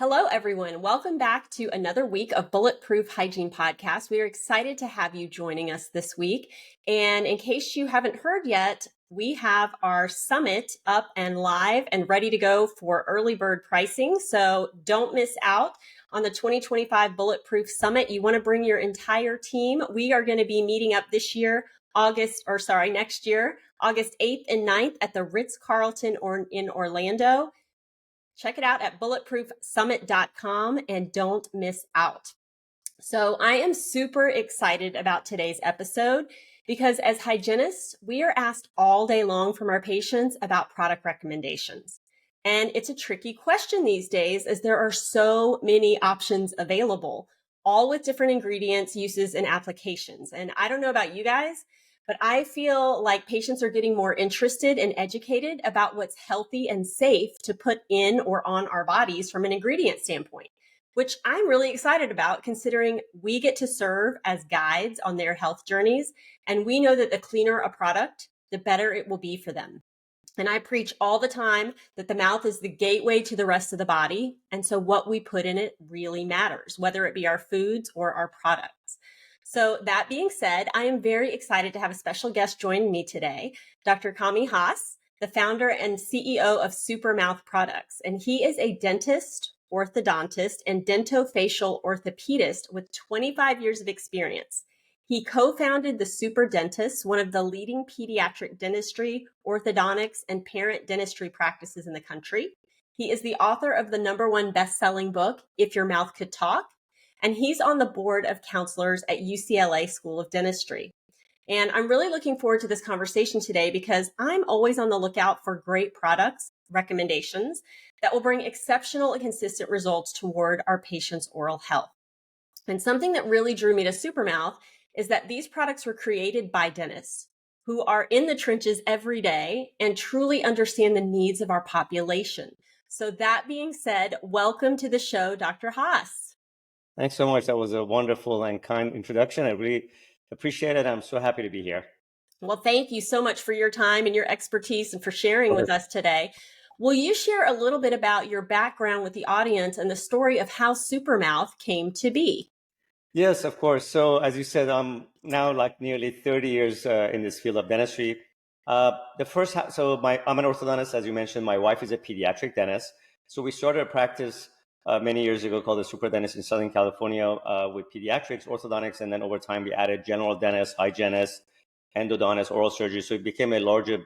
Hello, everyone. Welcome back to another week of Bulletproof Hygiene Podcast. We are excited to have you joining us this week. And in case you haven't heard yet, we have our summit up and live and ready to go for early bird pricing. So don't miss out on the 2025 Bulletproof Summit. You want to bring your entire team. We are going to be meeting up this year, next year, August 8th and 9th at the Ritz-Carlton in Orlando. Check it out at bulletproofsummit.com and don't miss out. So I am super excited about today's episode because as hygienists, we are asked all day long from our patients about product recommendations. And it's a tricky question these days as there are so many options available, all with different ingredients, uses, and applications. And I don't know about you guys, but I feel like patients are getting more interested and educated about what's healthy and safe to put in or on our bodies from an ingredient standpoint, which I'm really excited about considering we get to serve as guides on their health journeys. And we know that the cleaner a product, the better it will be for them. And I preach all the time that the mouth is the gateway to the rest of the body. And so what we put in it really matters, whether it be our foods or our products. So that being said, I am very excited to have a special guest joining me today, Dr. Kami Haas, the founder and CEO of Supermouth Products. And he is a dentist, orthodontist, and dentofacial orthopedist with 25 years of experience. He co-founded the Super Dentists, one of the leading pediatric dentistry, orthodontics, and parent dentistry practices in the country. He is the author of the #1 best-selling book, If Your Mouth Could Talk, and he's on the board of counselors at UCLA School of Dentistry. And I'm really looking forward to this conversation today because I'm always on the lookout for great products, recommendations that will bring exceptional and consistent results toward our patients' oral health. And something that really drew me to Supermouth is that these products were created by dentists who are in the trenches every day and truly understand the needs of our population. So that being said, welcome to the show, Dr. Haas. Thanks so much. That was a wonderful and kind introduction. I really appreciate it. I'm so happy to be here. Well, thank you so much for your time and your expertise and for sharing with us today. Will you share a little bit about your background with the audience and the story of how Supermouth came to be? Yes, of course. So as you said, I'm now like nearly 30 years in this field of dentistry. I'm an orthodontist, as you mentioned. My wife is a pediatric dentist. So we started a practice many years ago called the Super Dentist in Southern California with pediatrics, orthodontics, and then over time we added general dentists, hygienists, endodontists, oral surgery. So it became a larger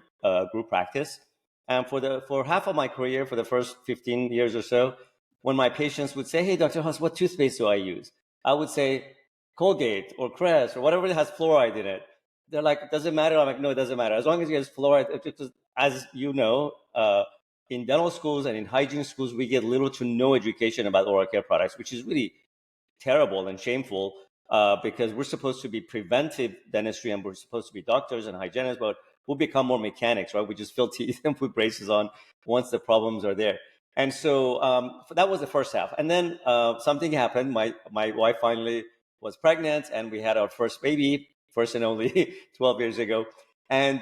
group practice. And for half of my career, for the first 15 years or so, when my patients would say, "Hey, Dr. Haas, what toothpaste do I use?" I would say Colgate or Crest or whatever that has fluoride in it. They're like, "Does it matter?" I'm like, "No, it doesn't matter. As long as it has fluoride." Because as you know, in dental schools and in hygiene schools, we get little to no education about oral care products, which is really terrible and shameful because we're supposed to be preventive dentistry and we're supposed to be doctors and hygienists, but we'll become more mechanics, right? We just fill teeth and put braces on once the problems are there. And so that was the first half. And then something happened. My wife finally was pregnant and we had our first baby, first and only 12 years ago. And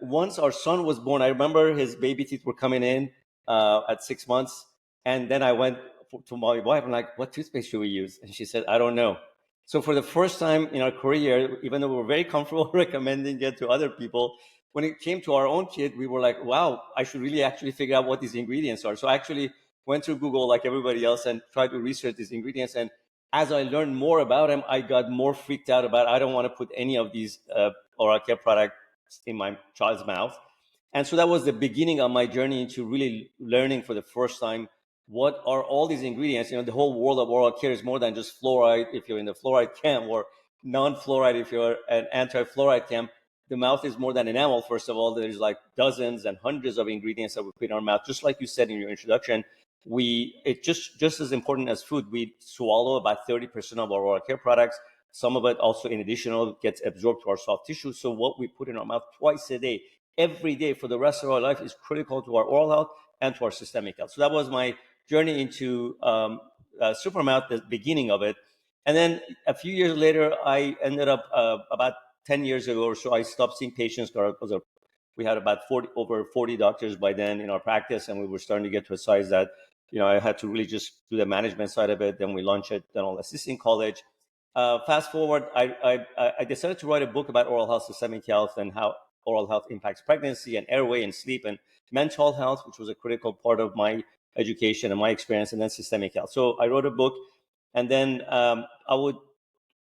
once our son was born, I remember his baby teeth were coming in at 6 months. And then I went to my wife and like, "What toothpaste should we use?" And she said, "I don't know." So for the first time in our career, even though we were very comfortable recommending it to other people, when it came to our own kid, we were like, wow, I should really actually figure out what these ingredients are. So I actually went through Google like everybody else and tried to research these ingredients. And as I learned more about them, I got more freaked out about, I don't want to put any of these oral care products in my child's mouth. And so that was the beginning of my journey into really learning for the first time what are all these ingredients. The whole world of oral care is more than just fluoride if you're in the fluoride camp, or non-fluoride if you're an anti-fluoride camp. The mouth is more than enamel. First of all, there's like dozens and hundreds of ingredients that we put in our mouth. Just like you said in your introduction, it's just as important as food. We swallow about 30% of our oral care products. Some of it also, in addition, gets absorbed to our soft tissue. So what we put in our mouth twice a day, every day for the rest of our life, is critical to our oral health and to our systemic health. So that was my journey into Supermouth, the beginning of it. And then a few years later, I ended up about 10 years ago or so, I stopped seeing patients because we had about over 40 doctors by then in our practice, and we were starting to get to a size that I had to really just do the management side of it. Then we launched it, then all assisting college. Fast forward, I decided to write a book about oral health, systemic health, and how oral health impacts pregnancy and airway and sleep and mental health, which was a critical part of my education and my experience, and then systemic health. So I wrote a book, and then I would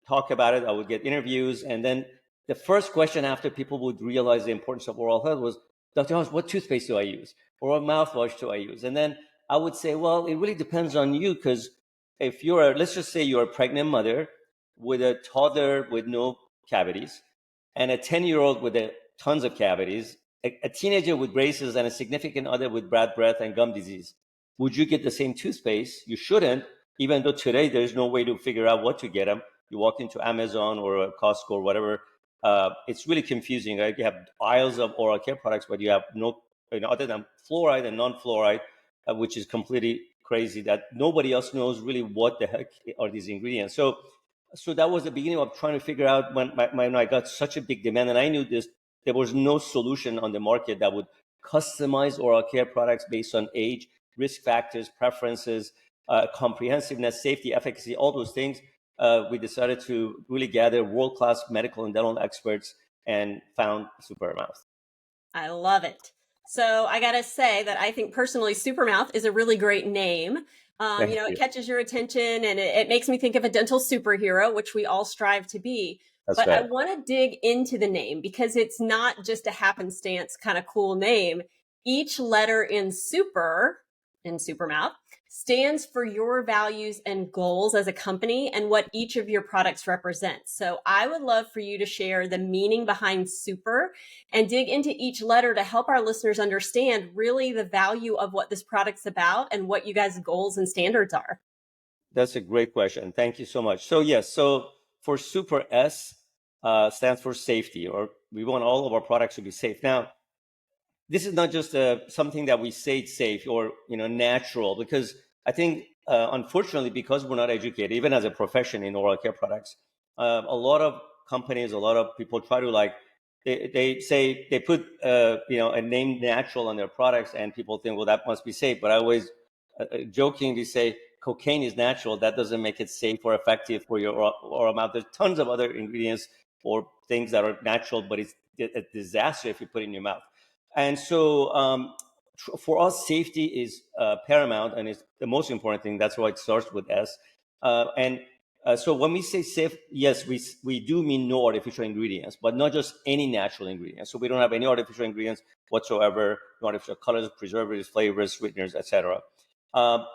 talk about it. I would get interviews, and then the first question after people would realize the importance of oral health was, Dr. House, what toothpaste do I use? Or what mouthwash do I use? And then I would say, well, it really depends on you, because if let's just say you're a pregnant mother with a toddler with no cavities and a 10-year-old with tons of cavities, a teenager with braces and a significant other with bad breath and gum disease, would you get the same toothpaste? You shouldn't, even though today there's no way to figure out what to get them. You walk into Amazon or a Costco or whatever, it's really confusing, right? You have aisles of oral care products, but you have no, other than fluoride and non-fluoride, which is completely crazy, that nobody else knows really what the heck are these ingredients. So that was the beginning of trying to figure out when I got such a big demand, and I knew there was no solution on the market that would customize oral care products based on age, risk factors, preferences, comprehensiveness, safety, efficacy, all those things. We decided to really gather world-class medical and dental experts and found Supermouth. I love it. So I got to say that I think personally, Supermouth is a really great name. It catches your attention, and it makes me think of a dental superhero, which we all strive to be. That's But right. I want to dig into the name because it's not just a happenstance kind of cool name. Each letter in Supermouth, stands for your values and goals as a company and what each of your products represents. So I would love for you to share the meaning behind super and dig into each letter to help our listeners understand really the value of what this product's about and what you guys' goals and standards are. That's a great question. Thank you so much. So yes, so for Super, S stands for safety, or we want all of our products to be safe. Now, this is not just something that we say it's safe or natural, because I think unfortunately, because we're not educated, even as a profession in oral care products, a lot of companies, a lot of people try to they say they put a name natural on their products, and people think, well, that must be safe. But I always jokingly say cocaine is natural. That doesn't make it safe or effective for your oral mouth. There's tons of other ingredients or things that are natural, but it's a disaster if you put it in your mouth. And so for us, safety is paramount, and it's the most important thing. That's why it starts with S. So when we say safe, yes, we do mean no artificial ingredients, but not just any natural ingredients. So we don't have any artificial ingredients whatsoever, no artificial colors, preservatives, flavors, sweeteners, etc.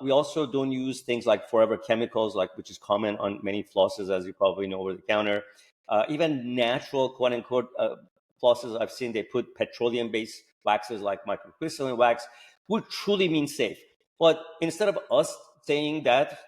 We also don't use things like forever chemicals, which is common on many flosses, as you probably know, over the counter. Even natural, quote unquote, flosses I've seen, they put petroleum-based waxes like microcrystalline wax, would truly mean safe. But instead of us saying that,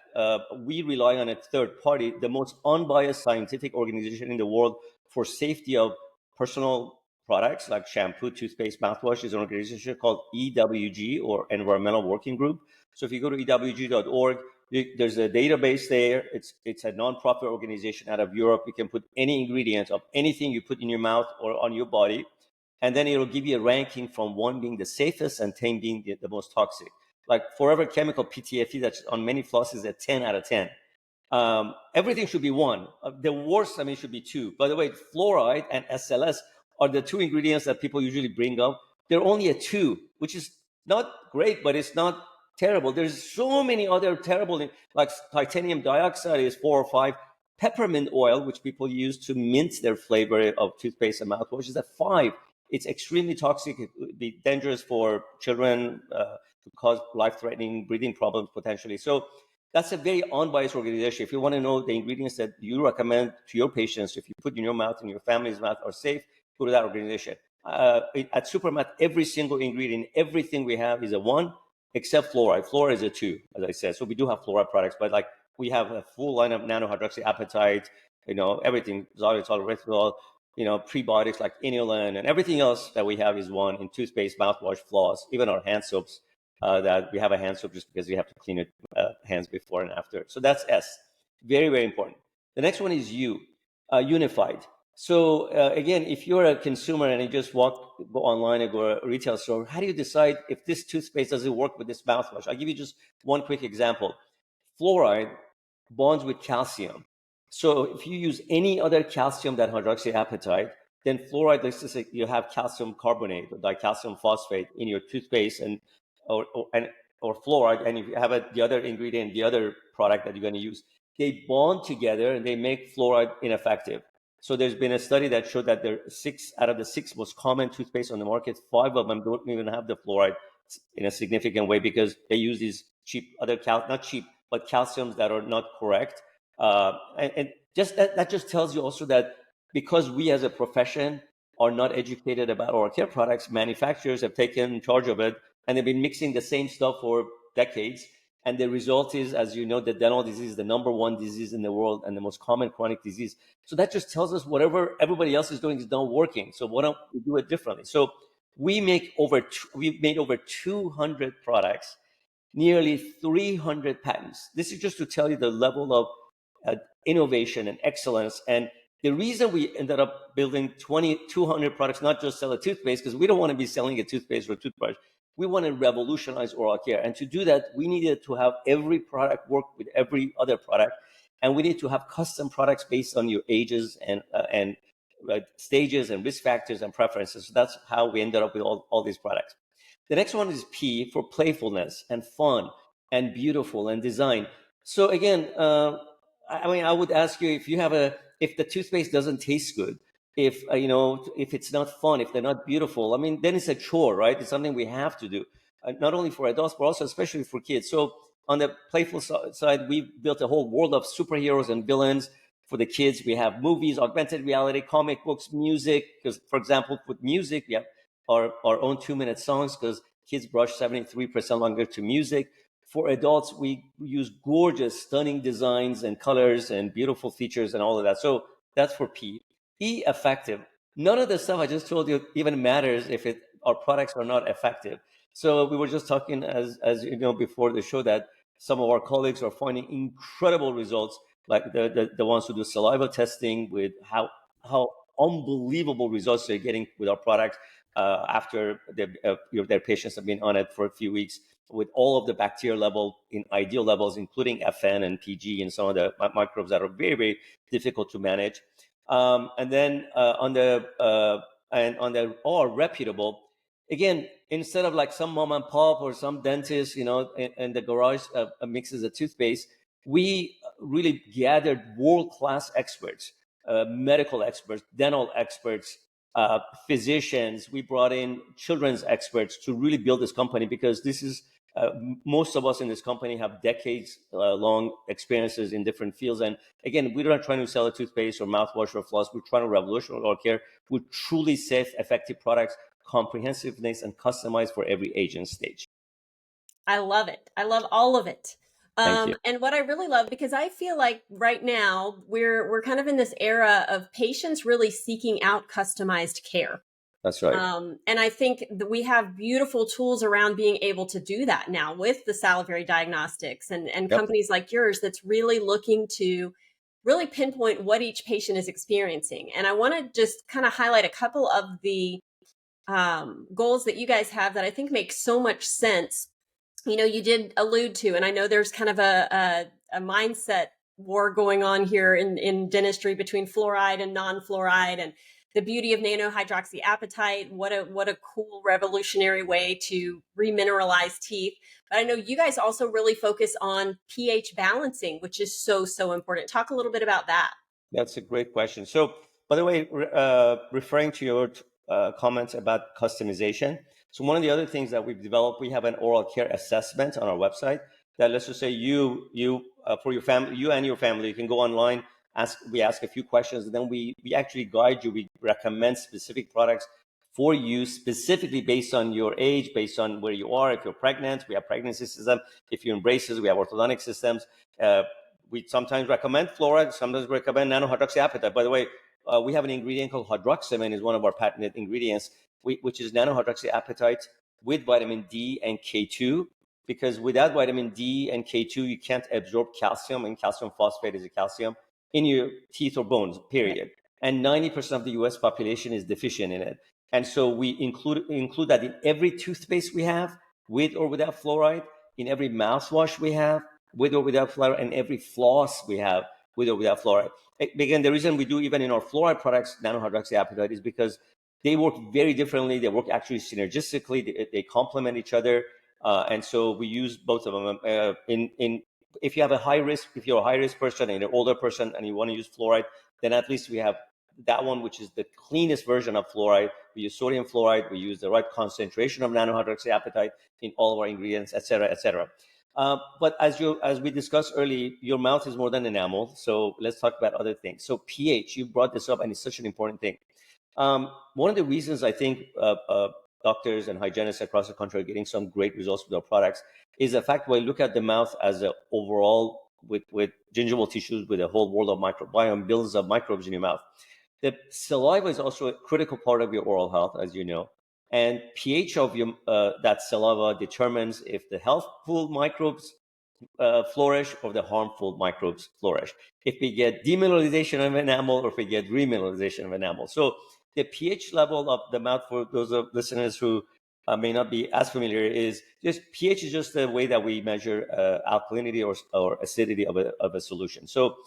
we rely on a third party, the most unbiased scientific organization in the world for safety of personal products like shampoo, toothpaste, mouthwash, is an organization called EWG, or Environmental Working Group. So if you go to ewg.org, there's a database there. It's a nonprofit organization out of Europe. You can put any ingredient of anything you put in your mouth or on your body, and then it'll give you a ranking from 1 being the safest and 10 being the most toxic. Like forever chemical PTFE, that's on many flosses at 10 out of 10. Everything should be 1. The worst, should be 2. By the way, fluoride and SLS are the 2 ingredients that people usually bring up. They're only a 2, which is not great, but it's not terrible. There's so many other terrible, like titanium dioxide is 4 or 5. Peppermint oil, which people use to mint their flavor of toothpaste and mouthwash, is at 5. It's extremely toxic. It would be dangerous for children, to cause life-threatening breathing problems potentially. So that's a very unbiased organization. If you want to know the ingredients that you recommend to your patients, if you put in your mouth and your family's mouth are safe, go to that organization. At Supermouth, every single ingredient, everything we have is a 1, except fluoride. Fluoride is a 2, as I said. So we do have fluoride products, but we have a full line of nanohydroxyapatite, everything, xylitol, erythritol, prebiotics like inulin, and everything else that we have is 1 in toothpaste, mouthwash, floss, even our hand soaps. That we have a hand soap just because we have to clean it hands before and after. So that's S. Very, very important. The next one is U, unified. So again, if you're a consumer and you just go online and go to a retail store, how do you decide if this toothpaste doesn't work with this mouthwash? I'll give you just one quick example. Fluoride bonds with calcium. So if you use any other calcium than hydroxyapatite, then fluoride, let's just say you have calcium carbonate or dicalcium phosphate in your toothpaste or fluoride, and if you have the other ingredient, the other product that you're going to use, they bond together and they make fluoride ineffective. So there's been a study that showed that there are 6 out of the 6 most common toothpaste on the market, 5 of them don't even have the fluoride in a significant way because they use these cheap not cheap, but calciums that are not correct. And just that just tells you also that because we as a profession are not educated about oral care products, manufacturers have taken charge of it and they've been mixing the same stuff for decades. And the result is, as you know, that dental disease is the number 1 disease in the world and the most common chronic disease. So that just tells us whatever everybody else is doing is not working. So why don't we do it differently? So we've made over 200 products, nearly 300 patents. This is just to tell you the level of innovation and excellence. And the reason we ended up building 200 products, not just sell a toothpaste, because we don't want to be selling a toothpaste or a toothbrush. We want to revolutionize oral care. And to do that, we needed to have every product work with every other product. And we need to have custom products based on your ages and stages and risk factors and preferences. So that's how we ended up with all these products. The next one is P for playfulness and fun and beautiful and design. So again, I would ask you if the toothpaste doesn't taste good, if it's not fun, if they're not beautiful, then it's a chore, right? It's something we have to do, not only for adults, but also especially for kids. So on the playful side, we've built a whole world of superheroes and villains. For the kids, we have movies, augmented reality, comic books, music. Because, for example, with music, we have our own 2-minute songs because kids brush 73% longer to music. For adults, we use gorgeous, stunning designs and colors and beautiful features and all of that. So that's for P. E, effective. None of the stuff I just told you even matters if our products are not effective. So we were just talking, as you know, before the show, that some of our colleagues are finding incredible results, like the ones who do saliva testing, with how unbelievable results they're getting with our products after their patients have been on it for a few weeks, with all of the bacteria level in ideal levels, including FN and PG and some of the microbes that are very, very difficult to manage. And then on the reputable, again, instead of like some mom and pop or some dentist, in the garage mixes a toothpaste, we really gathered world-class experts, medical experts, dental experts, physicians. We brought in children's experts to really build this company, because this is most of us in this company have decades long experiences in different fields. And again, we're not trying to sell a toothpaste or mouthwash or floss. We're trying to revolutionize oral care with truly safe, effective products, comprehensiveness, and customized for every age and stage. I love it. I love all of it. Thank you. And what I really love, because I feel like right now we're kind of in this era of patients really seeking out customized care. That's right. And I think that we have beautiful tools around being able to do that now with the salivary diagnostics and Yep. companies like yours that's really looking to really pinpoint what each patient is experiencing. And I want to just kind of highlight a couple of the goals that you guys have that I think make so much sense. You did allude to, and I know there's kind of a mindset war going on here in dentistry between fluoride and non-fluoride, and the beauty of nanohydroxyapatite. What a cool revolutionary way to remineralize teeth. But I know you guys also really focus on pH balancing, which is so important. Talk a little bit about that. That's a great question. So, by the way, referring to your comments about customization. So one of the other things that we've developed, we have an oral care assessment on our website that, let's just say for your family, you and your family, you can go online, we ask a few questions, and then we actually guide you. We recommend specific products for you specifically based on your age, based on where you are. If you're pregnant, we have pregnancy system. If you're in braces, we have orthodontic systems. We sometimes recommend fluoride, sometimes recommend nanohydroxyapatite. By the way, we have an ingredient called hydroxamine, is one of our patented ingredients, which is nanohydroxyapatite with vitamin D and K2, because without vitamin D and K2, you can't absorb calcium, and calcium phosphate is a calcium in your teeth or bones, period. and 90% of the US population is deficient in it. And so we include that in every toothpaste we have, with or without fluoride, in every mouthwash we have, with or without fluoride, and every floss we have, with or without fluoride. Again, the reason we do even in our fluoride products, nanohydroxyapatite, is because they work very differently. They work actually synergistically. They complement each other. And so we use both of them. If you have a high risk, if you're a high risk person and an older person and you want to use fluoride, then at least we have that one, which is the cleanest version of fluoride. We use sodium fluoride. We use the right concentration of nanohydroxyapatite in all of our ingredients, et cetera, et cetera. But as we discussed earlier, your mouth is more than enamel. So let's talk about other things. So pH, you brought this up, and it's such an important thing. One of the reasons I think doctors and hygienists across the country are getting some great results with our products is the fact when we look at the mouth as an overall with gingival tissues, with a whole world of microbiome, billions of microbes in your mouth. The saliva is also a critical part of your oral health, as you know. And pH of your that saliva determines if the healthful microbes flourish or the harmful microbes flourish. If we get demineralization of enamel or if we get remineralization of enamel. So the pH level of the mouth, for those of listeners who may not be as familiar, is just pH is just the way that we measure alkalinity or acidity of a solution. So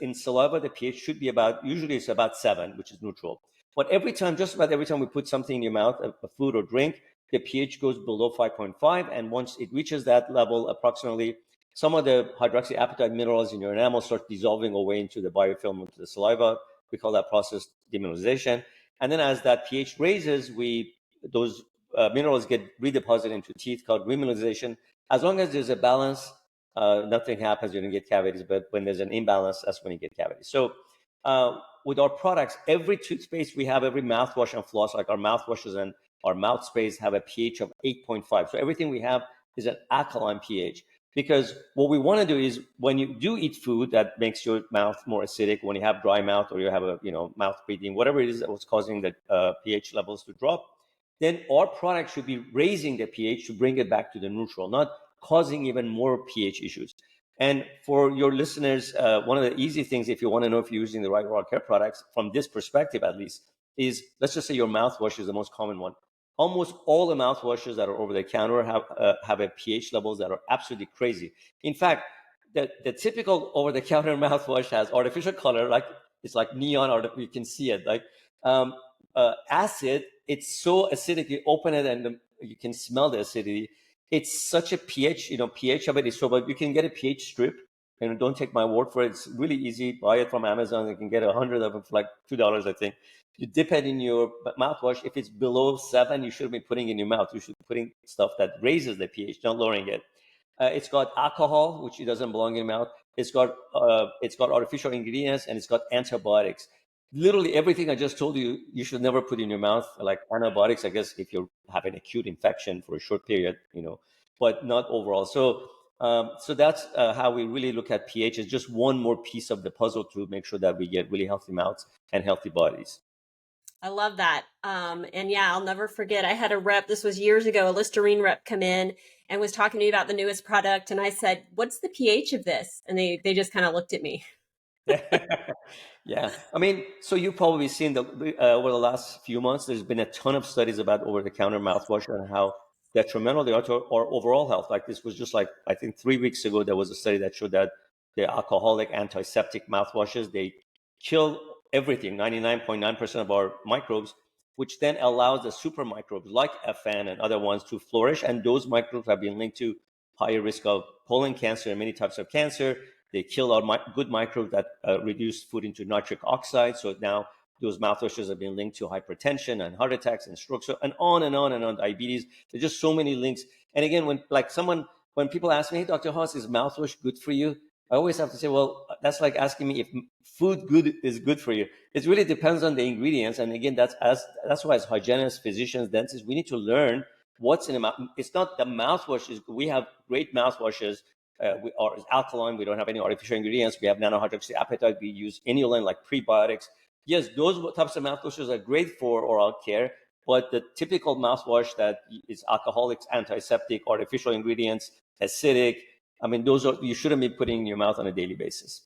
in saliva, the pH should be usually it's about 7, which is neutral. But just about every time we put something in your mouth, a food or drink, the pH goes below 5.5. And once it reaches that level, approximately, some of the hydroxyapatite minerals in your enamel start dissolving away into the biofilm, into the saliva. We call that process demineralization. And then as that pH raises, those minerals get redeposited into teeth, called remineralization. As long as there's a balance, nothing happens. You don't get cavities. But when there's an imbalance, that's when you get cavities. So with our products, every toothpaste we have, every mouthwash and floss, like our mouthwashes and our mouth sprays, have a pH of 8.5. So everything we have is an alkaline pH. Because what we want to do is when you do eat food that makes your mouth more acidic, when you have dry mouth or you have a mouth breathing, whatever it is that was causing the pH levels to drop, then our product should be raising the pH to bring it back to the neutral, not causing even more pH issues. And for your listeners, one of the easy things, if you want to know if you're using the right oral care products, from this perspective at least, is let's just say your mouthwash is the most common one. Almost all the mouthwashes that are over the counter have a pH levels that are absolutely crazy. In fact, the typical over the counter mouthwash has artificial color, like it's like neon, or you can see it, like acid. It's so acidic. You open it and you can smell the acidity. It's such a pH, pH of it is so, but you can get a pH strip. And don't take my word for it. It's really easy. Buy it from Amazon. You can get 100 of them for like $2, I think. You dip it in your mouthwash. If it's below 7, you shouldn't be putting it in your mouth. You should be putting stuff that raises the pH, not lowering it. It's got alcohol, which it doesn't belong in your mouth. It's got artificial ingredients, and it's got antibiotics. Literally everything I just told you, you should never put in your mouth. Like antibiotics, I guess, if you're having acute infection for a short period, but not overall. So that's how we really look at pH. It's just one more piece of the puzzle to make sure that we get really healthy mouths and healthy bodies. I love that. And yeah, I'll never forget. I had a rep, this was years ago, a Listerine rep come in and was talking to me about the newest product. And I said, what's the pH of this? And they just kind of looked at me. Yeah. I mean, so you've probably seen over the last few months, there's been a ton of studies about over-the-counter mouthwash and how detrimental they are to our overall health. Like this was just like, I think 3 weeks ago, there was a study that showed that the alcoholic antiseptic mouthwashes, they kill everything, 99.9% of our microbes, which then allows the super microbes like FN and other ones to flourish. And those microbes have been linked to higher risk of colon cancer and many types of cancer. They kill our good microbes that reduce food into nitric oxide. So now those mouthwashes have been linked to hypertension and heart attacks and strokes, and on and on and on, diabetes. There's just so many links. And again, when people ask me, hey, Dr. Haas, is mouthwash good for you? I always have to say, well, that's like asking me if food is good for you. It really depends on the ingredients. And again, that's why as hygienists, physicians, dentists, we need to learn what's in the mouth. It's not the mouthwash. We have great mouthwashes. We are alkaline. We don't have any artificial ingredients. We have nanohydroxyapatite. We use inulin, like prebiotics. Yes, those types of mouthwashes are great for oral care, but the typical mouthwash that is alcoholics, antiseptic, artificial ingredients, acidic, I mean, you shouldn't be putting in your mouth on a daily basis.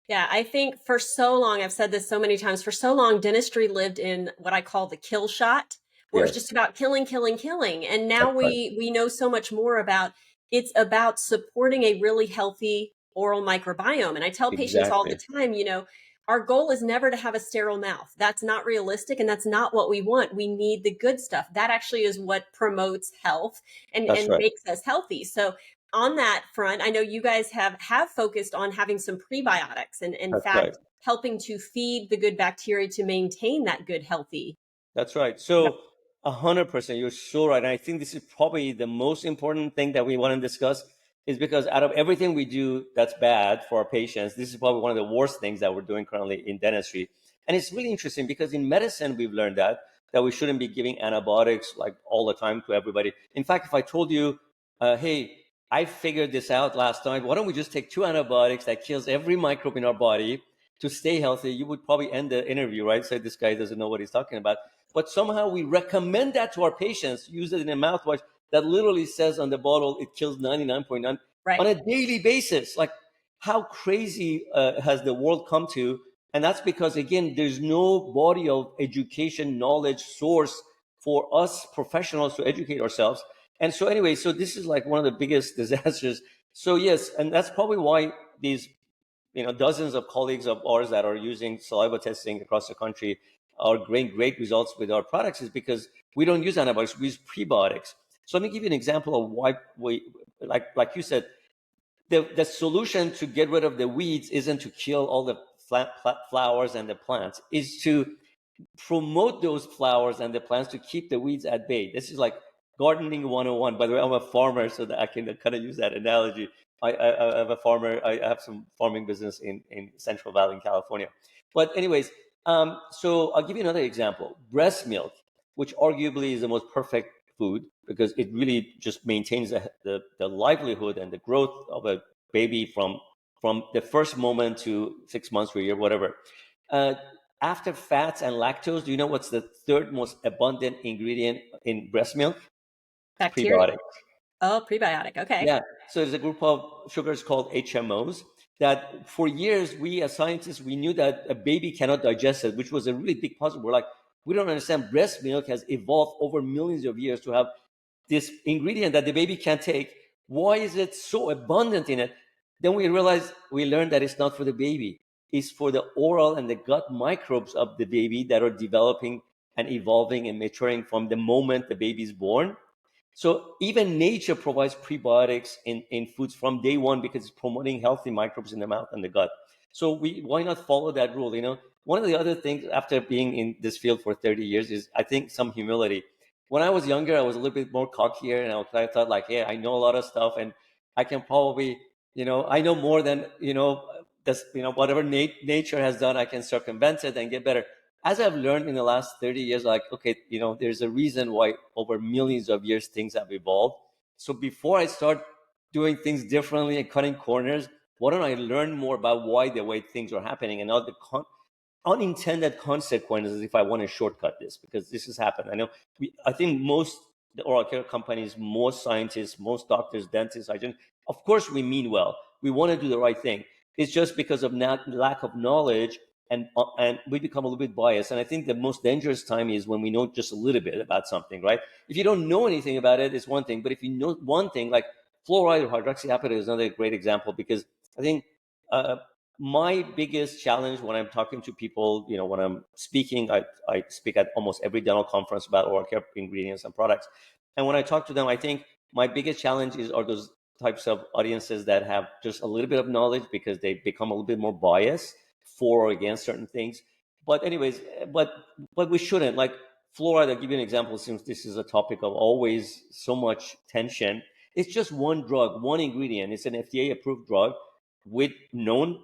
Yeah, I think for so long, I've said this so many times, for so long, dentistry lived in what I call the kill shot, where it's just Yes, about killing, killing, killing. And now that's right. we know so much more about it's about supporting a really healthy oral microbiome. And I tell patients all the Exactly. time, our goal is never to have a sterile mouth. That's not realistic and that's not what we want. We need the good stuff. That actually is what promotes health That's and right. makes us healthy. So on that front, I know you guys have focused on having some prebiotics and in That's right. fact helping to feed the good bacteria to maintain that good healthy. That's right. Yep. So 100%, you're so right. And I think this is probably the most important thing that we want to discuss is because out of everything we do that's bad for our patients, this is probably one of the worst things that we're doing currently in dentistry. And it's really interesting because in medicine, we've learned that we shouldn't be giving antibiotics like all the time to everybody. In fact, if I told you, hey, I figured this out last night, why don't we just take 2 antibiotics that kills every microbe in our body to stay healthy, you would probably end the interview, right? Say this guy doesn't know what he's talking about. But somehow we recommend that to our patients, use it in a mouthwash that literally says on the bottle it kills 99.9 on Right. a daily basis. Like, how crazy has the world come to? And that's because, again, there's no body of education, knowledge source for us professionals to educate ourselves. And so, anyway, so this is like one of the biggest disasters. So, yes, and that's probably why these dozens of colleagues of ours that are using saliva testing across the country are great results with our products is because we don't use antibiotics, we use prebiotics. So let me give you an example of why we, like you said, the solution to get rid of the weeds isn't to kill all the flowers and the plants, is to promote those flowers and the plants to keep the weeds at bay. This is like gardening 101. By the way, I'm a farmer, so that I can kind of use that analogy. I have a farmer. I have some farming business in Central Valley in California. But anyways, so I'll give you another example. Breast milk, which arguably is the most perfect food because it really just maintains the livelihood and the growth of a baby from the first moment to 6 months or a year, whatever. Uh, After fats and lactose, do you know what's the third most abundant ingredient in breast milk? It's Bacteria. prebiotic. Oh, prebiotic. Okay. Yeah. So there's a group of sugars called HMOs that for years, we as scientists, we knew that a baby cannot digest it, which was a really big puzzle. We're like, we don't understand. Breast milk has evolved over millions of years to have this ingredient that the baby can't take. Why is it so abundant in it? Then we learned that it's not for the baby. It's for the oral and the gut microbes of the baby that are developing and evolving and maturing from the moment the baby is born. So even nature provides prebiotics in foods from day one because it's promoting healthy microbes in the mouth and the gut. So why not follow that rule? One of the other things after being in this field for 30 years is I think some humility. When I was younger, I was a little bit more cockier and I thought like, hey, I know a lot of stuff and I can probably, I know more than, this, whatever nature has done, I can circumvent it and get better. As I've learned in the last 30 years, like, okay, there's a reason why over millions of years things have evolved. So before I start doing things differently and cutting corners, why don't I learn more about why the way things are happening and not the unintended consequences if I want to shortcut this, because this has happened. I think most the oral care companies, most scientists, most doctors, dentists, hygienists, of course we mean well. We want to do the right thing. It's just because of lack of knowledge and we become a little bit biased. And I think the most dangerous time is when we know just a little bit about something, right? If you don't know anything about it, it's one thing. But if you know one thing, like fluoride or hydroxyapatite is another great example because I think uh, my biggest challenge when I'm talking to people, when I'm speaking, I speak at almost every dental conference about oral care ingredients and products. And when I talk to them, I think my biggest challenge are those types of audiences that have just a little bit of knowledge because they become a little bit more biased for or against certain things. But anyways, but we shouldn't. Like fluoride, I'll give you an example since this is a topic of always so much tension. It's just one drug, one ingredient. It's an FDA approved drug with known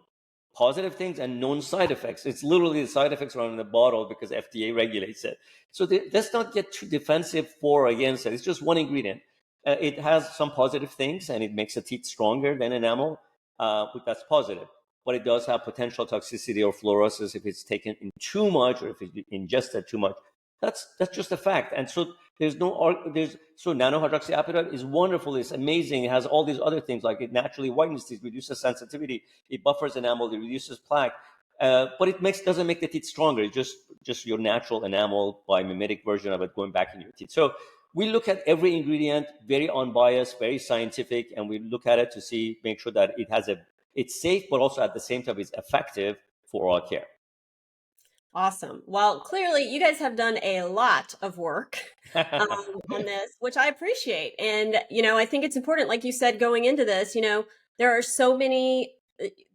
positive things and known side effects. It's literally the side effects are on the bottle because FDA regulates it. So let's not get too defensive for or against it. It's just one ingredient. It has some positive things and it makes the teeth stronger than enamel. That's positive. But it does have potential toxicity or fluorosis if it's taken in too much or if it's ingested too much. That's just a fact. And so so nanohydroxyapatite is wonderful. It's amazing. It has all these other things, like it naturally whitens teeth, reduces sensitivity, it buffers enamel, it reduces plaque. But it doesn't make the teeth stronger. It's just your natural enamel, biomimetic version of it going back in your teeth. So we look at every ingredient, very unbiased, very scientific, and we look at it to make sure that it's safe, but also at the same time it's effective for oral care. Awesome. Well, clearly you guys have done a lot of work on this, which I appreciate. And, I think it's important, like you said, going into this, there are so many,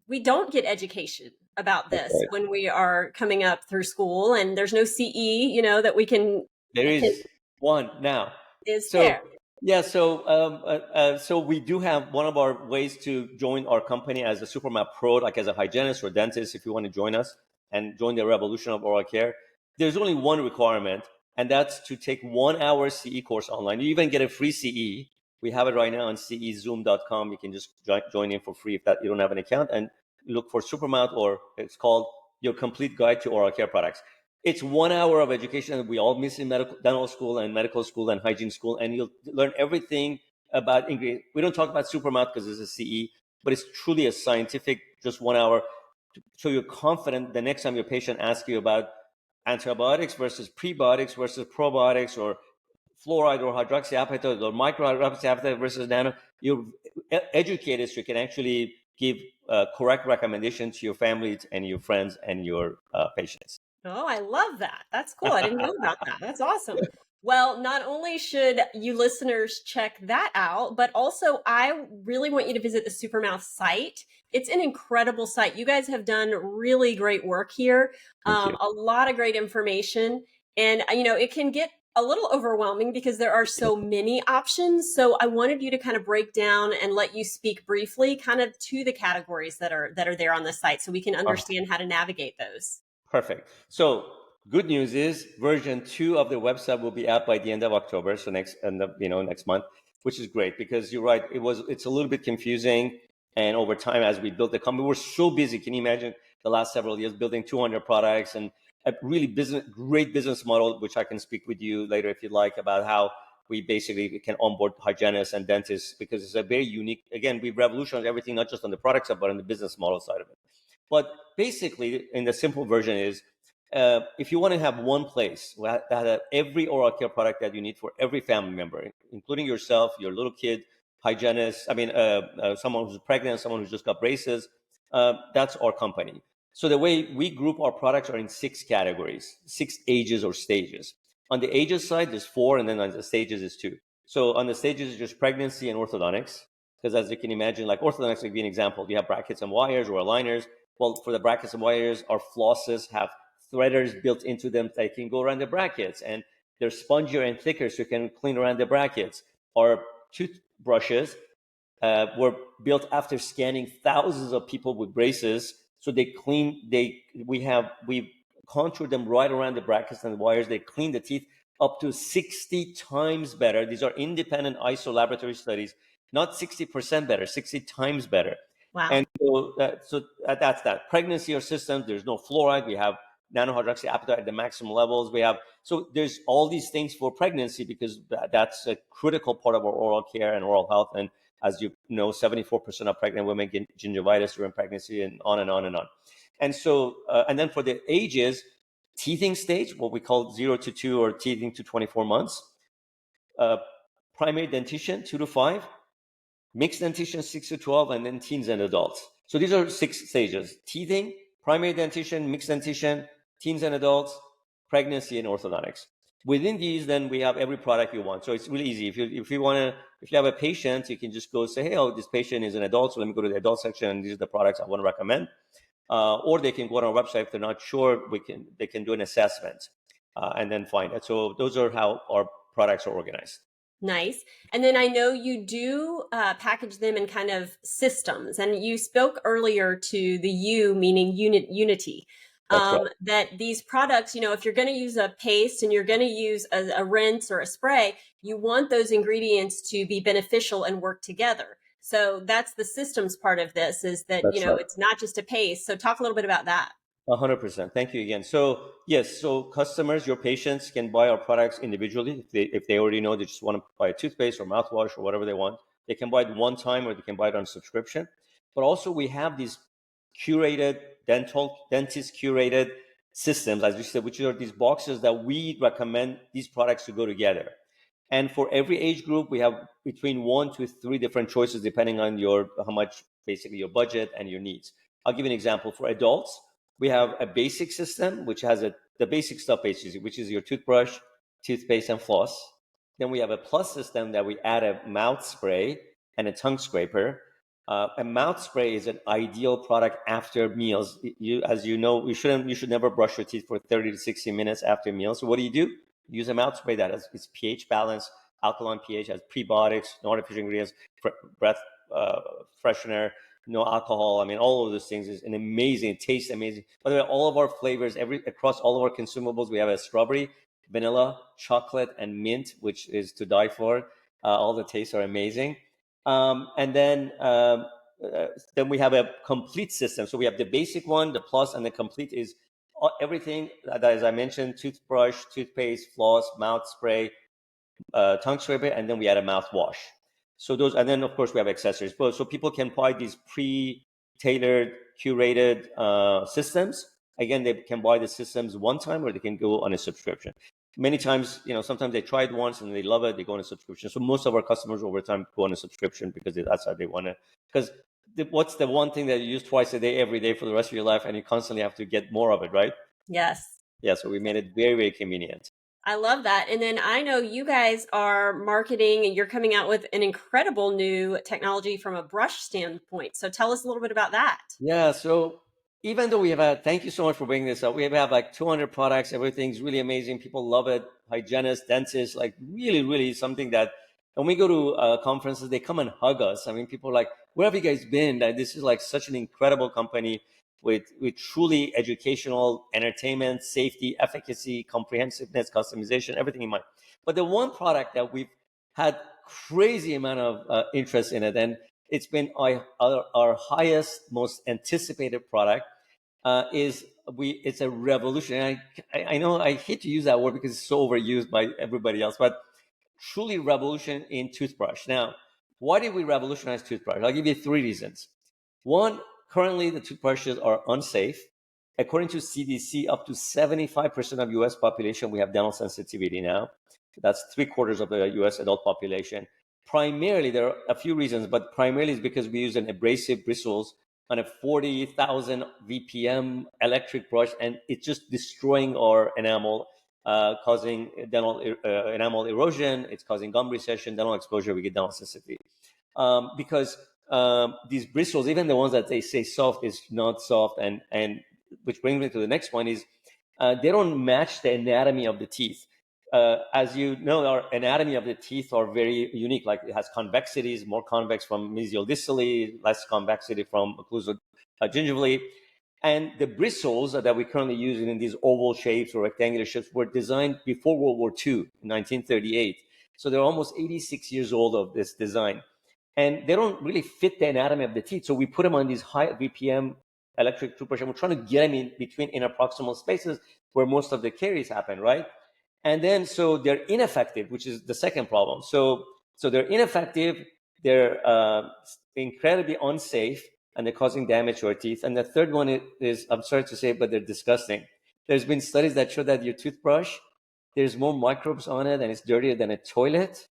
we don't get education about this Right. when we are coming up through school, and there's no CE, that we can. There is one now. Is So there? yeah, so we do have one of our ways to join our company as a Supermouth Pro, like as a hygienist or dentist, if you want to join us and join the revolution of oral care. There's only one requirement, and that's to take 1 hour CE course online. You even get a free CE. We have it right now on cezoom.com. You can just join in for free if you don't have an account, and look for Supermouth, or it's called Your Complete Guide to Oral Care Products. It's 1 hour of education that we all miss in dental school and medical school and hygiene school, and you'll learn everything about ingredients. We don't talk about Supermouth because it's a CE, but it's truly a scientific, just 1 hour, so you're confident the next time your patient asks you about antibiotics versus prebiotics versus probiotics, or fluoride or hydroxyapatite or microhydroxyapatite versus nano, you're educated so you can actually give correct recommendations to your families and your friends and your patients. Oh, I love that. That's cool. I didn't know about that. That's awesome. Well, not only should you listeners check that out, but also I really want you to visit the Supermouth site. It's an incredible site. You guys have done really great work here. Thank you. A lot of great information. And, it can get a little overwhelming because there are so many options. So I wanted you to kind of break down and let you speak briefly kind of to the categories that are there on the site so we can understand how to navigate those. Perfect. So good news is version 2 of the website will be out by the end of October. So next month, which is great because you're right. It's a little bit confusing. And over time, as we built the company, we're so busy. Can you imagine the last several years building 200 products and a really great business model, which I can speak with you later if you'd like, about how we basically can onboard hygienists and dentists, because it's a very unique, again, we revolutionized everything, not just on the product side, but on the business model side of it. But basically, in the simple version is, if you want to have one place that has every oral care product that you need for every family member, including yourself, your little kid, hygienist, someone who's pregnant, someone who's just got braces, that's our company. So the way we group our products are in 6 categories, 6 ages or stages. On the ages side, there's 4, and then on the stages is 2. So on the stages is just pregnancy and orthodontics, because as you can imagine, like orthodontics would be an example. You have brackets and wires or aligners. Well, for the brackets and wires, our flosses have threaders built into them that can go around the brackets, and they're spongier and thicker so you can clean around the brackets. Our toothbrushes were built after scanning thousands of people with braces, so we contour them right around the brackets and the wires. They clean the teeth up to 60 times better. These are independent ISO laboratory studies, not 60% better, 60 times better. Wow. And so that's that. Pregnancy or systems, there's no fluoride. We have nanohydroxyapatite at the maximum levels. So there's all these things for pregnancy, because that's a critical part of our oral care and oral health. And as you know, 74% of pregnant women get gingivitis during pregnancy, and on and on and on. And so, and then for the ages, teething stage, what we call 0 to 2 or teething to 24 months, primary dentition 2 to 5, mixed dentition 6 to 12, and then teens and adults. So these are 6 stages: teething, primary dentition, mixed dentition, teens and adults, pregnancy, and orthodontics. Within these, then we have every product you want. So it's really easy. If you have a patient, you can just go say, hey, this patient is an adult, so let me go to the adult section, and these are the products I want to recommend. Or they can go on our website. If they're not sure, they can do an assessment and then find it. So those are how our products are organized. Nice. And then I know you do package them in kind of systems, and you spoke earlier to the U, meaning unity. Right. That these products, if you're going to use a paste and you're going to use a rinse or a spray, you want those ingredients to be beneficial and work together. So that's the systems part of this, is that, That's right. it's not just a paste. So talk a little bit about that. 100%. Thank you again. So yes, so customers, your patients can buy our products individually. If they already know they just want to buy a toothpaste or mouthwash or whatever they want, they can buy it one time or they can buy it on subscription. But also we have these curated dentist curated systems, as you said, which are these boxes that we recommend these products to go together. And for every age group, we have between 1 to 3 different choices depending on your how much basically your budget and your needs. I'll give you an example. For adults, we have a basic system which has the basic stuff basically, which is your toothbrush, toothpaste, and floss. Then we have a plus system that we add a mouth spray and a tongue scraper. A mouth spray is an ideal product after meals. As you know, you should never brush your teeth for 30 to 60 minutes after meals. So what do? Use a mouth spray that has its pH balance, alkaline pH, has prebiotics, no artificial ingredients, breath freshener, no alcohol. I mean, all of those things is an amazing. It tastes amazing. By the way, all of our flavors, across all of our consumables, we have a strawberry, vanilla, chocolate, and mint, which is to die for. All the tastes are amazing. And then we have a complete system. So we have the basic one, the plus, and the complete is everything that, as I mentioned, toothbrush, toothpaste, floss, mouth spray, tongue scraper, and then we add a mouthwash. So those, and then of course we have accessories. So people can buy these pre-tailored, curated systems. Again, they can buy the systems one time, or they can go on a subscription. Many times, sometimes they try it once and they love it, they go on a subscription. So most of our customers over time go on a subscription because that's how they want to. Because what's the one thing that you use twice a day, every day for the rest of your life, and you constantly have to get more of it, right? Yes. Yeah, so we made it very, very convenient. I love that. And then I know you guys are marketing and you're coming out with an incredible new technology from a brush standpoint. So tell us a little bit about that. Yeah, so even though thank you so much for bringing this up. We have like 200 products. Everything's really amazing. People love it. Hygienists, dentists, like really, really something that when we go to conferences, they come and hug us. I mean, people are like, where have you guys been? Like, this is like such an incredible company with truly educational, entertainment, safety, efficacy, comprehensiveness, customization, everything in mind. But the one product that we've had crazy amount of interest in it, and it's been our highest, most anticipated product, it's a revolution. And I know I hate to use that word because it's so overused by everybody else, but truly revolution in toothbrush. Now, why did we revolutionize toothbrush? I'll give you 3 reasons. One, currently the toothbrushes are unsafe. According to CDC, up to 75% of US population, we have dental sensitivity now. That's 3/4 of the US adult population. Primarily, there are a few reasons, but primarily it's because we use an abrasive bristles on a 40,000 VPM electric brush, and it's just destroying our enamel, causing dental enamel erosion. It's causing gum recession, dental exposure. We get dental sensitivity because these bristles, even the ones that they say soft, is not soft, and which brings me to the next one is they don't match the anatomy of the teeth. As you know, our anatomy of the teeth are very unique. Like it has convexities, more convex from mesial distally, less convexity from occlusal gingivally. And the bristles that we currently use in these oval shapes or rectangular shapes were designed before World War II, in 1938. So they're almost 86 years old of this design. And they don't really fit the anatomy of the teeth. So we put them on these high VPM electric toothbrush, and we're trying to get them in between interproximal spaces where most of the caries happen, right? And then, so they're ineffective, which is the second problem. So they're ineffective, they're incredibly unsafe, and they're causing damage to our teeth. And the third one is, I'm sorry to say, but they're disgusting. There's been studies that show that your toothbrush, there's more microbes on it and it's dirtier than a toilet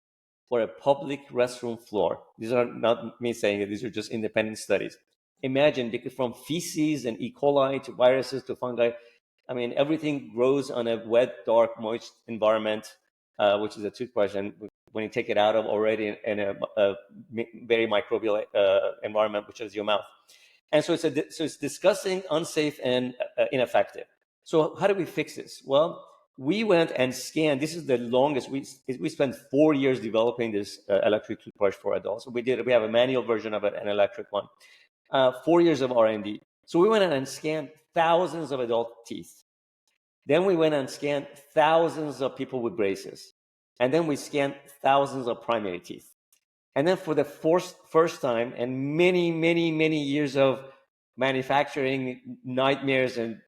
or a public restroom floor. These are not me saying it, these are just independent studies. Imagine, because from feces and E. coli to viruses to fungi, I mean, everything grows on a wet, dark, moist environment, which is a toothbrush. And when you take it out of already in a very microbial environment, which is your mouth. And so it's disgusting, unsafe, and ineffective. So how do we fix this? Well, we went and scanned. This is the longest. We spent 4 years developing this electric toothbrush for adults. We have a manual version of it, an electric one. 4 years of R&D. So we went and scanned thousands of adult teeth. Then we went and scanned thousands of people with braces. And then we scanned thousands of primary teeth. And then for the first time, and many, many, many years of manufacturing nightmares and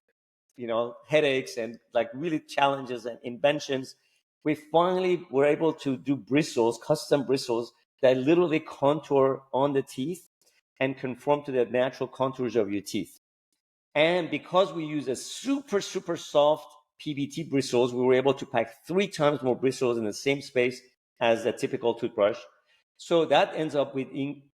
headaches and like really challenges and inventions, we finally were able to do bristles, custom bristles that literally contour on the teeth and conform to the natural contours of your teeth. And because we use a super, super soft PBT bristles, we were able to pack 3 times more bristles in the same space as a typical toothbrush. So that ends up with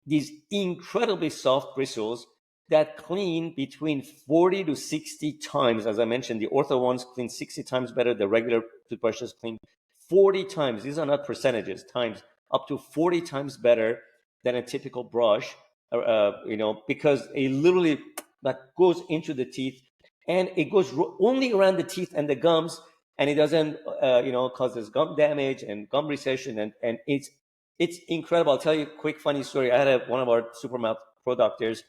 these incredibly soft bristles that clean between 40 to 60 times. As I mentioned, the ortho ones clean 60 times better. The regular toothbrushes clean 40 times. These are not percentages, times, up to 40 times better than a typical brush, because it literally that goes into the teeth, and it goes only around the teeth and the gums, and it doesn't causes gum damage and gum recession, and it's incredible. I'll tell you a quick funny story. I had one of our Supermouth Pro doctors,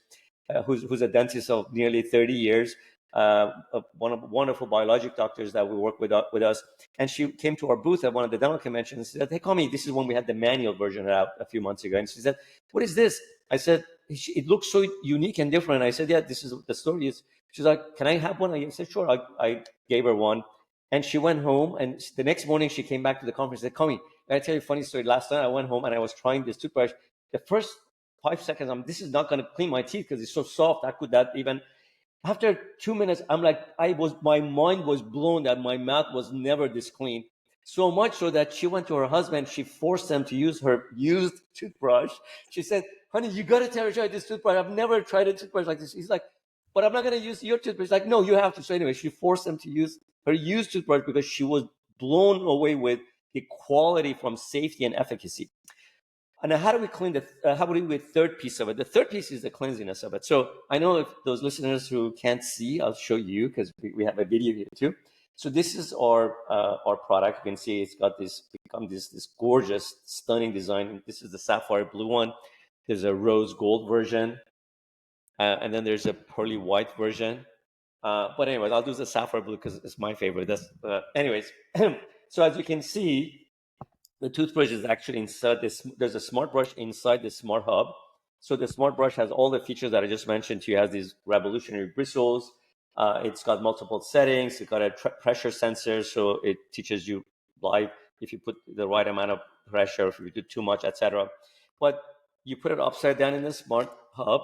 who's a dentist of nearly 30 years, one of wonderful biologic doctors that we work with us, and she came to our booth at one of the dental conventions and said, "Hey, call me." This is when we had the manual version out a few months ago, and she said, "What is this?" I said, "It looks so unique and different." I said, "Yeah, this is the story is." She's like, "Can I have one?" I said, "Sure." I gave her one, and she went home. And the next morning, she came back to the conference and said, "Call me. I tell you a funny story. Last night, I went home and I was trying this toothbrush. The first 5 seconds, this is not going to clean my teeth because it's so soft. How could that even?" After 2 minutes, I'm like, my mind was blown that my mouth was never this clean. So much so that she went to her husband. She forced him to use her used toothbrush. She said, "Honey, you got to try this toothbrush. I've never tried a toothbrush like this." He's like, "But I'm not going to use your toothbrush." He's like, "No, you have to." So anyway, she forced him to use her used toothbrush because she was blown away with the quality from safety and efficacy. And how do we clean how do we do the third piece of it? The third piece is the cleanliness of it. So I know if those listeners who can't see, I'll show you because we have a video here too. So this is our product. You can see it's got this gorgeous, stunning design. This is the sapphire blue one. There's a rose gold version, and then there's a pearly white version. But anyways, I'll do the sapphire blue because it's my favorite. Anyways. So as you can see, the toothbrush is actually inside this. There's a smart brush inside the smart hub. So the smart brush has all the features that I just mentioned to you. It has these revolutionary bristles. It's got multiple settings. It's got a pressure sensor, so it teaches you live if you put the right amount of pressure, if you do too much, etc. But you put it upside down in the smart hub.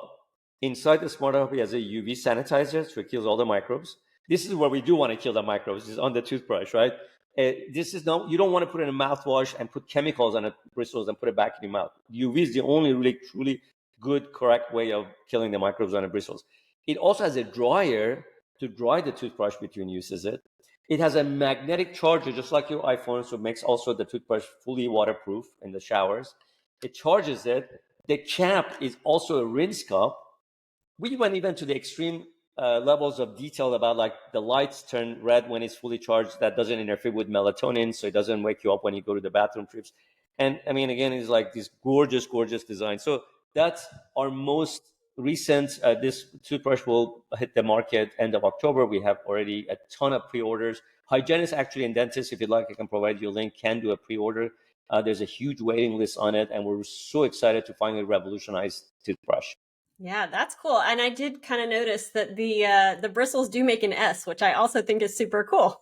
Inside the smart hub, it has a UV sanitizer, so it kills all the microbes. This is where we do want to kill the microbes, is on the toothbrush, right? This is not, you don't want to put in a mouthwash and put chemicals on it, bristles, and put it back in your mouth. UV is the only really truly good, correct way of killing the microbes on the bristles. It also has a dryer to dry the toothbrush between uses it. It has a magnetic charger, just like your iPhone, so it makes also the toothbrush fully waterproof in the showers. It charges it. The cap is also a rinse cup. We went even to the extreme levels of detail about like the lights turn red when it's fully charged. That doesn't interfere with melatonin, so it doesn't wake you up when you go to the bathroom trips. And I mean, again, it's like this gorgeous, gorgeous design. So that's our most recent. This toothbrush will hit the market end of October. We have already a ton of pre-orders. Hygienists actually and dentists, if you'd like, I can provide you a link, can do a pre-order. There's a huge waiting list on it, and we're so excited to finally revolutionize toothbrush. Yeah, that's cool. And I did kind of notice that the bristles do make an S, which I also think is super cool.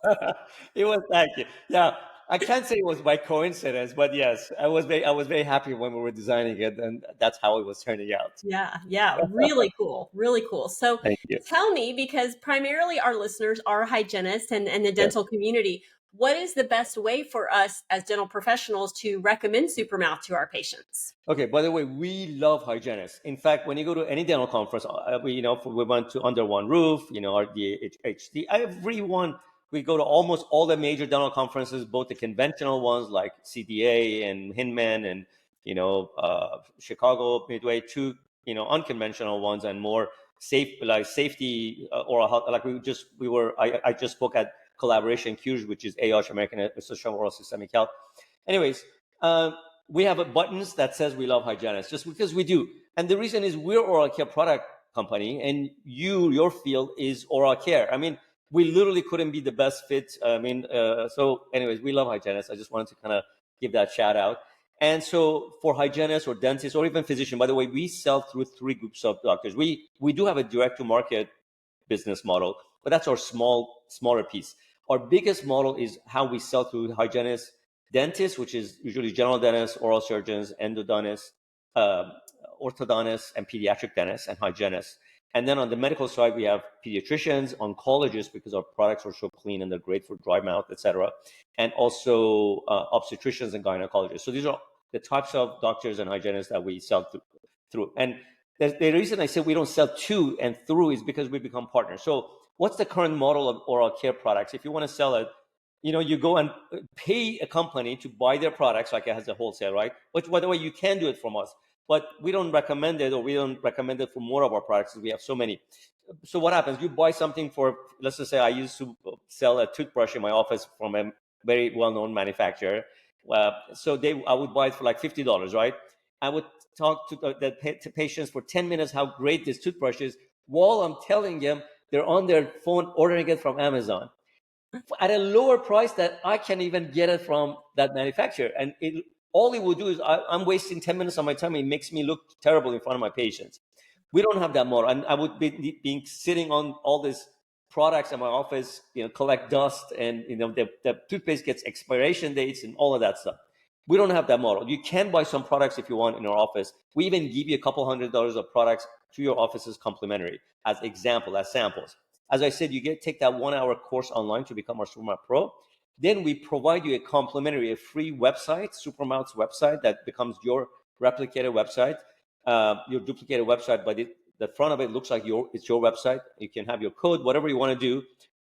It was, thank you. Yeah, I can't say it was by coincidence, but yes, I was very happy when we were designing it, and that's how it was turning out. Yeah, really cool, really cool. So Thank you. tell me, because primarily our listeners are hygienists and the Yes. dental community, what is the best way for us as dental professionals to recommend Supermouth to our patients? Okay. By the way, we love hygienists. In fact, when you go to any dental conference, we went to Under One Roof, RDA, HD, everyone. We go to almost all the major dental conferences, both the conventional ones like CDA and Hinman and Chicago Midway, to unconventional ones and more safety oral health. Like I just spoke at Collaboration Cures, which is AOSH, American Association of Oral Systemic Health. Anyways, we have a buttons that says we love hygienists, just because we do. And the reason is we're oral care product company, and your field is oral care. I mean, we literally couldn't be the best fit. I mean, so anyways, we love hygienists. I just wanted to kind of give that shout out. And so for hygienists or dentists or even physician, by the way, we sell through 3 groups of doctors. We do have a direct to market business model. But that's our smaller piece. Our biggest model is how we sell through hygienists, dentists, which is usually general dentists, oral surgeons, endodontists, orthodontists, and pediatric dentists and hygienists. And then on the medical side, we have pediatricians, oncologists, because our products are so clean and they're great for dry mouth, etc. And also obstetricians and gynecologists. So these are the types of doctors and hygienists that we sell through. And the reason I said we don't sell to and through is because we become partners. So what's the current model of oral care products? If you want to sell it, you go and pay a company to buy their products, like it has a wholesale, right? Which, by the way, you can do it from us, but we don't recommend it, or we don't recommend it for more of our products because we have so many. So what happens? You buy something for, let's just say I used to sell a toothbrush in my office from a very well-known manufacturer. So I would buy it for like $50, right? I would talk to the patients for 10 minutes how great this toothbrush is while I'm telling them they're on their phone ordering it from Amazon at a lower price that I can even get it from that manufacturer. And all it will do is I'm wasting 10 minutes of my time. It makes me look terrible in front of my patients. We don't have that model. And I would be sitting on all these products in my office, collect dust, and the toothpaste gets expiration dates and all of that stuff. We don't have that model. You can buy some products if you want in our office. We even give you a couple $100s of products to your offices complimentary as samples. As I said, you take that 1-hour course online to become our Supermouth Pro. Then we provide you a free website, Supermouth's website, that becomes your replicated website, your duplicated website, but the front of it looks like it's your website. You can have your code, whatever you want to do.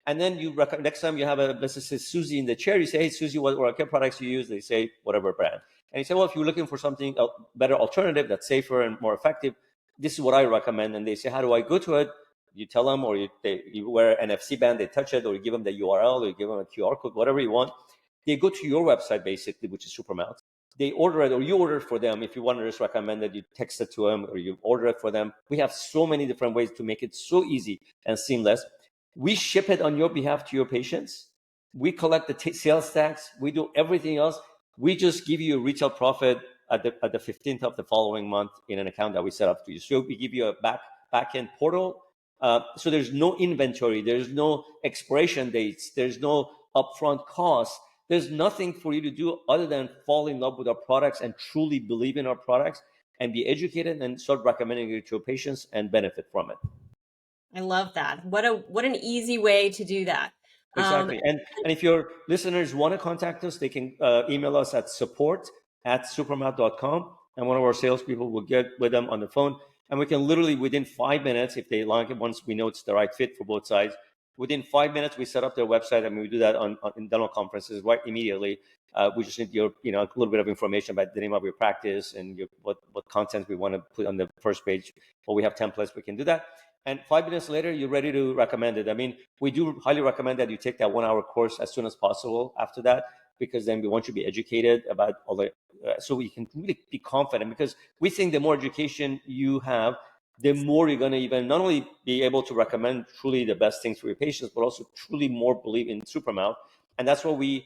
And then next time you have let's just say Susie in the chair, you say, hey, Susie, what oral care products you use? They say, whatever brand. And you say, well, if you're looking for something, a better alternative that's safer and more effective, this is what I recommend. And they say, how do I go to it? You tell them, or you wear an NFC band, they touch it, or you give them the URL, or you give them a QR code, whatever you want. They go to your website, basically, which is Supermouth. They order it, or you order it for them. If you want to just recommend it, you text it to them, or you order it for them. We have so many different ways to make it so easy and seamless. We ship it on your behalf to your patients. We collect the sales tax. We do everything else. We just give you a retail profit at the 15th of the following month in an account that we set up for you. So we give you a back-end portal. So there's no inventory. There's no expiration dates. There's no upfront costs. There's nothing for you to do other than fall in love with our products and truly believe in our products and be educated and start recommending it to your patients and benefit from it. I love that. What an easy way to do that. Exactly. And if your listeners want to contact us, they can email us at support@supermouth.com, and one of our salespeople will get with them on the phone. And we can literally, within 5 minutes, if they like it, once we know it's the right fit for both sides, within 5 minutes, we set up their website, and we do that in dental conferences right immediately. We just need a little bit of information about the name of your practice and what content we want to put on the first page. Well, we have templates. We can do that. And 5 minutes later, you're ready to recommend it. I mean, we do highly recommend that you take that 1-hour course as soon as possible after that, because then we want you to be educated about all the, so we can really be confident, because we think the more education you have, the more you're going to even not only be able to recommend truly the best things for your patients, but also truly more believe in Supermouth. And that's why we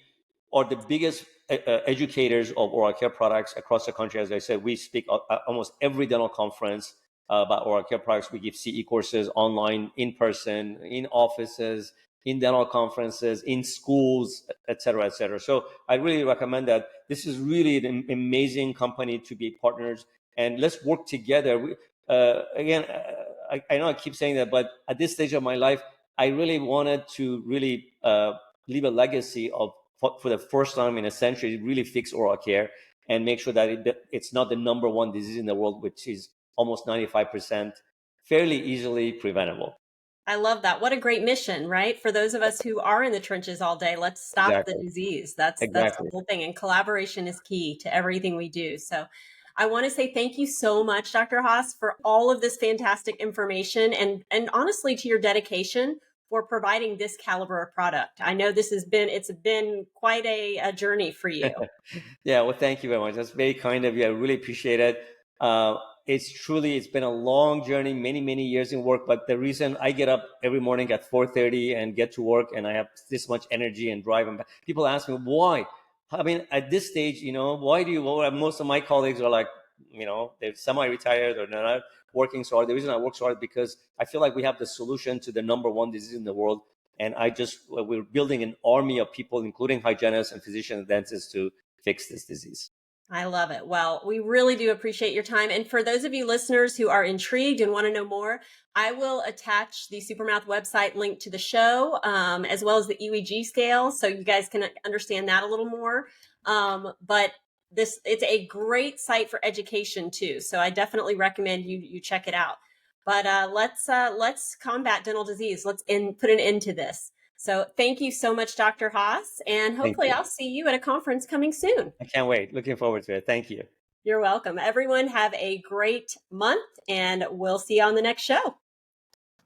are the biggest educators of oral care products across the country. As I said, we speak at almost every dental conference about oral care products. We give CE courses online, in person, in offices, in dental conferences, in schools, et cetera, et cetera. So I really recommend that. This is really an amazing company to be partners, and let's work together. Again, I know I keep saying that, but at this stage of my life, I really wanted to really leave a legacy of, for the first time in a century, really fix oral care and make sure that it's not the number one disease in the world, which is almost 95% fairly easily preventable. I love that. What a great mission, right? For those of us who are in the trenches all day, let's stop the disease. That's the whole thing. And collaboration is key to everything we do. So I want to say thank you so much, Dr. Haas, for all of this fantastic information and honestly to your dedication for providing this caliber of product. I know it's been quite a journey for you. Yeah, well, thank you very much. That's very kind of you. I really appreciate it. It's been a long journey, many, many years in work, but the reason I get up every morning at 4:30 and get to work and I have this much energy and drive, and people ask me why. I mean, at this stage, why do you? Well, most of my colleagues are like, they're semi-retired or they're not working so hard. The reason I work so hard because I feel like we have the solution to the number one disease in the world. And we're building an army of people, including hygienists and physicians and dentists, to fix this disease. I love it. Well, we really do appreciate your time. And for those of you listeners who are intrigued and want to know more, I will attach the Supermouth website link to the show, as well as the EEG scale, so you guys can understand that a little more. But it's a great site for education too. So I definitely recommend you check it out. But let's combat dental disease. Let's put an end to this. So thank you so much, Dr. Haas, and hopefully I'll see you at a conference coming soon. I can't wait. Looking forward to it. Thank you. You're welcome. Everyone have a great month, and we'll see you on the next show.